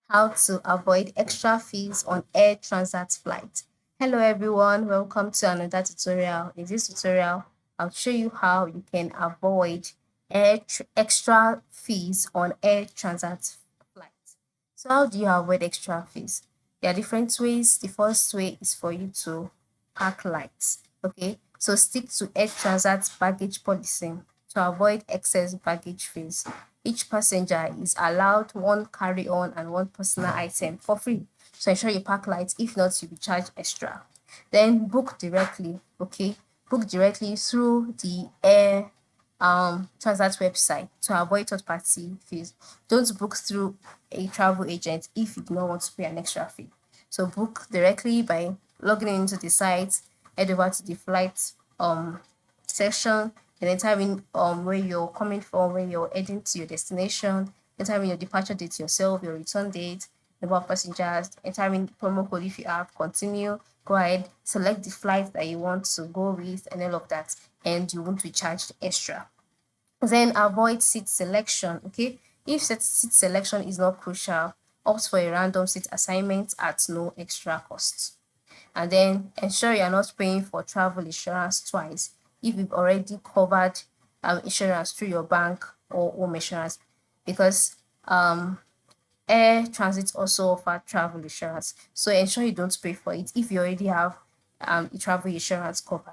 How to avoid extra fees on Air Transat flights. Hello everyone, welcome to another tutorial. In this tutorial, I'll show you how you can avoid extra fees on Air Transat flights. So how do you avoid extra fees? There are different ways. The first way is for you to pack light. Okay, so stick to Air Transat's baggage policy to avoid excess baggage fees. Each passenger is allowed one carry-on and one personal item for free. So ensure you pack light. If not, you'll be charged extra. Then book directly. Okay, book directly through the Air Transat website to avoid third party fees. Don't book through a travel agent if you do not want to pay an extra fee. So book directly by logging into the site, head over to the flight section, and then type in where you're coming from, where you're heading to your destination, then type in your departure date yourself, your return date, number of passengers, and type in promo code if you have, continue, go ahead, select the flight that you want to go with and all of that, and you won't be charged extra. Then avoid seat selection. Okay, if seat selection is not crucial, opt for a random seat assignment at no extra cost. And then ensure you're not paying for travel insurance twice if you've already covered insurance through your bank or home insurance, because Air Transit also offer travel insurance. So ensure you don't pay for it if you already have a travel insurance covered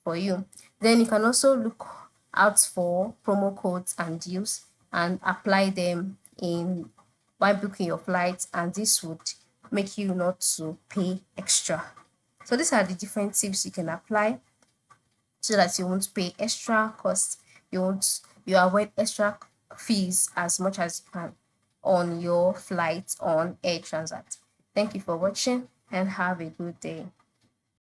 for you. Then you can also look out for promo codes and deals and apply them in while booking your flights, and this would make you not to pay extra. So these are the different tips you can apply so that you won't pay extra costs. You avoid extra fees as much as you can on your flight on Air Transat. Thank you for watching and have a good day.